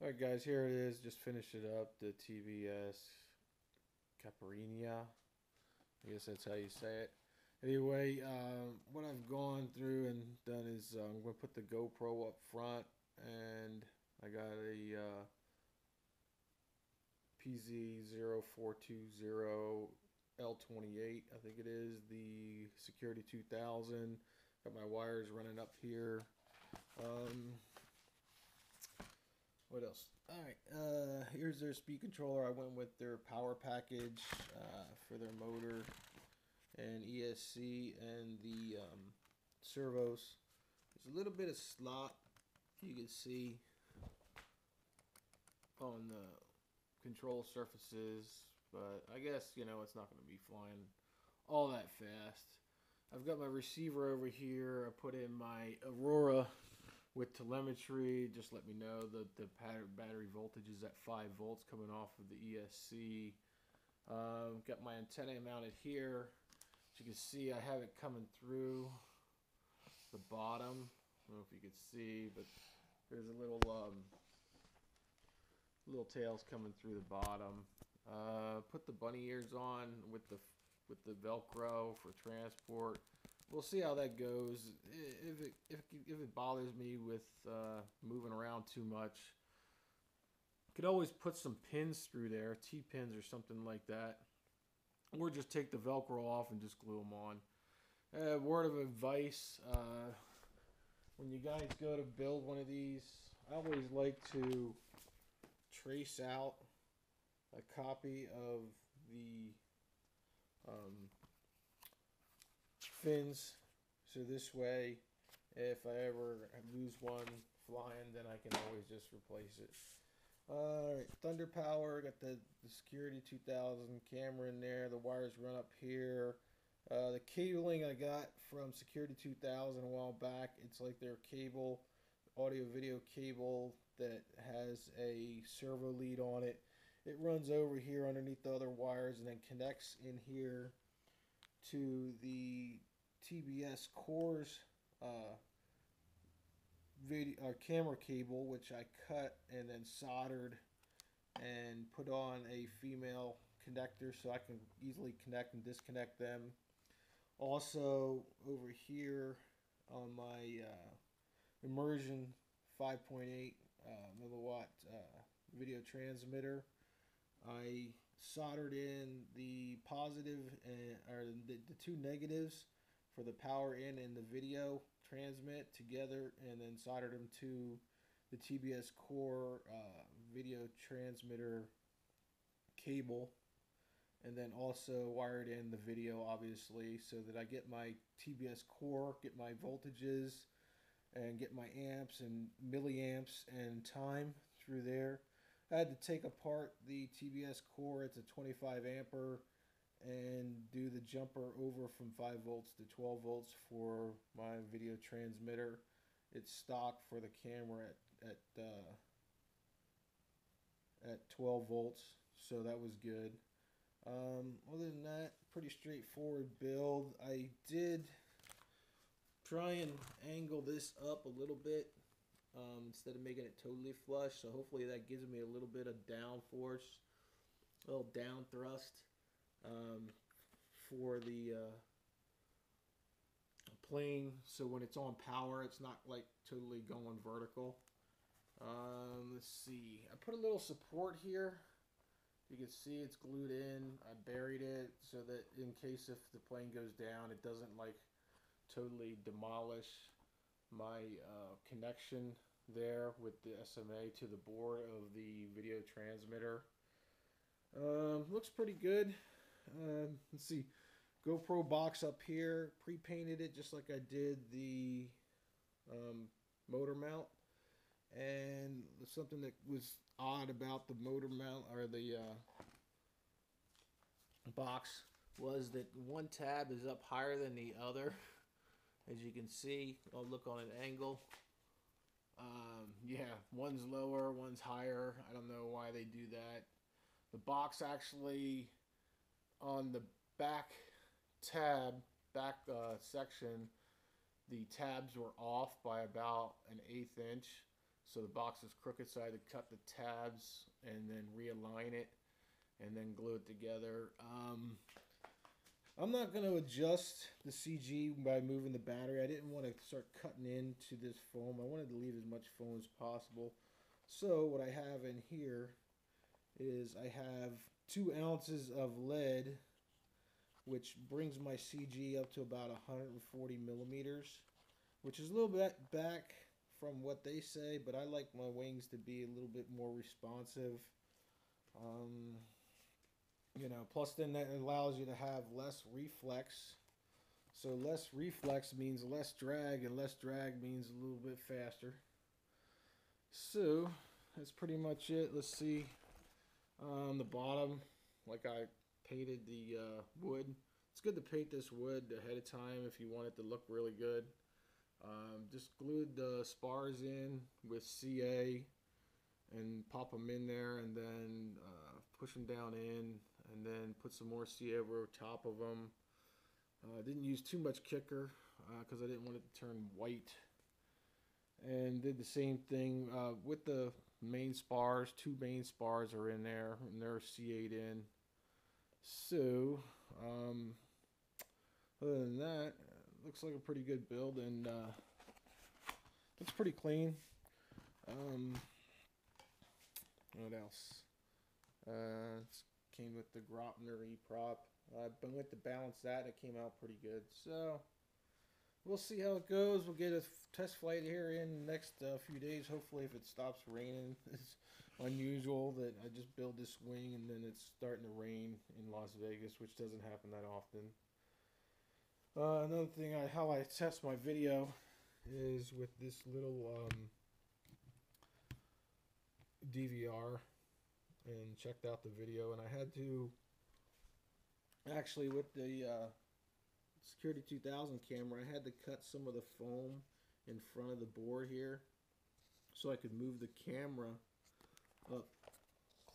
Alright guys, here it is. Just finished it up. The TBS Caipirinha. I guess that's how you say it. Anyway, what I've gone through and done is I'm going to put the GoPro up front, and I got a PZ0420L28, I think it is, the Security 2000. Got my wires running up here. Um, What else? All right. Here's their speed controller. I went with their power package for their motor and ESC and the servos. There's a little bit of slot you can see on the control surfaces, but I guess it's not going to be flying all that fast. I've got my receiver over here. I put in my Aurora with telemetry. Just let me know that the battery voltage is at 5 volts coming off of the ESC. Got my antenna mounted here. As you can see, I have it coming through the bottom. I don't know if you can see, but there's a little tails coming through the bottom. Put the bunny ears on with the Velcro for transport. We'll see how that goes. If it bothers me with moving around too much, could always put some pins through there, T-pins or something like that, or just take the Velcro off and just glue them on. Word of advice: when you guys go to build one of these, I always like to trace out a copy of the fins, so this way if I ever lose one flying, then I can always just replace it. Alright, thunder power, got the Security 2000 camera in there, the wires run up here. The cabling I got from Security 2000 a while back. It's like their cable, audio video cable that has a servo lead on it. It runs over here underneath the other wires and then connects in here to the TBS Core's camera cable, which I cut and then soldered and put on a female connector so I can easily connect and disconnect them. Also over here on my immersion 5.8 milliwatt video transmitter, I soldered in the positive or the two negatives for the power in and the video transmit together, and then soldered them to the TBS Core video transmitter cable, and then also wired in the video, obviously, so that I get my TBS Core, get my voltages, and get my amps and milliamps and time through there. I had to take apart the TBS Core. It's a 25 ampere, and do the jumper over from 5 volts to 12 volts for my video transmitter. It's stock for the camera at 12 volts, so that was good. Other than that, pretty straightforward build. I did try and angle this up a little bit instead of making it totally flush, so hopefully that gives me a little bit of down force, a little down thrust for the plane, so when it's on power it's not like totally going vertical. Let's see, I put a little support here. You can see it's glued in. I buried it so that in case if the plane goes down, it doesn't like totally demolish my connection there with the SMA to the board of the video transmitter. Looks pretty good. Let's see, GoPro box up here, pre-painted it just like I did the motor mount. And something that was odd about the motor mount or the box was that one tab is up higher than the other. As you can see, I'll look on an angle. Yeah, one's lower, one's higher. I don't know why they do that. The box actually on the back section, the tabs were off by about an 1/8 inch. So the box is crooked, so I had to cut the tabs and then realign it and then glue it together. I'm not going to adjust the CG by moving the battery. I didn't want to start cutting into this foam. I wanted to leave as much foam as possible. So what I have in here is I have 2 ounces of lead, which brings my CG up to about 140 millimeters, which is a little bit back from what they say, but I like my wings to be a little bit more responsive. You know, plus then that allows you to have less reflex. So less reflex means less drag, and less drag means a little bit faster. So that's pretty much it. Let's see on the bottom, like I painted the wood. It's good to paint this wood ahead of time if you want it to look really good. Just glued the spars in with CA and pop them in there, and then push them down in, and then put some more CA over top of them. Didn't use too much kicker because I didn't want it to turn white. And did the same thing with the main spars. 2 main spars are in there, and they're CA'd in. So other than that, looks like a pretty good build, and looks pretty clean. What else? It came with the Grotner E-prop. I went to balance that, and it came out pretty good. So we'll see how it goes. We'll get a test flight here in the next few days. Hopefully, if it stops raining. It's unusual that I just build this wing and then it's starting to rain in Las Vegas, which doesn't happen that often. Another thing, how I test my video is with this little DVR, and checked out the video, and I had to actually, with the Security 2000 camera, I had to cut some of the foam in front of the board here so I could move the camera up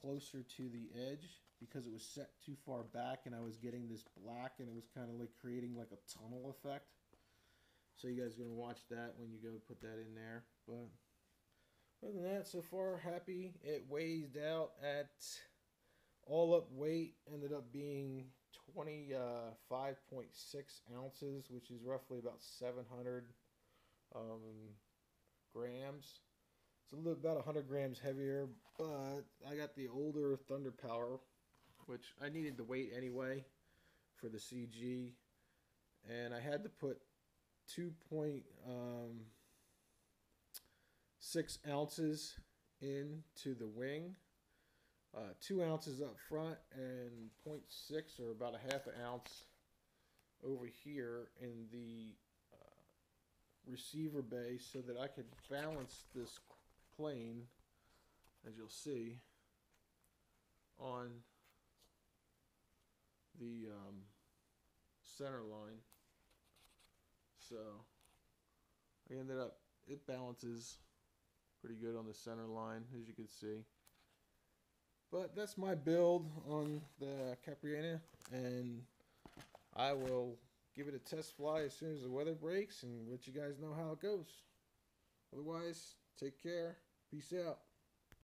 closer to the edge, because it was set too far back and I was getting this black, and it was kind of like creating like a tunnel effect. So you guys are going to watch that when you go put that in there. But other than that, so far happy. It weighs out at all up weight, ended up being 25.6 ounces, which is roughly about 700 grams. It's a little about 100 grams heavier, but I got the older Thunder Power, which I needed the weight anyway for the CG, and I had to put 2.6 ounces into the wing, 2 ounces up front, and 0.6 or about a half an ounce over here in the receiver bay, so that I could balance this plane, as you'll see, on the center line. So I ended up, it balances pretty good on the center line, as you can see. But that's my build on the Caipirinha, and I will give it a test fly as soon as the weather breaks and let you guys know how it goes. Otherwise, take care. Peace out.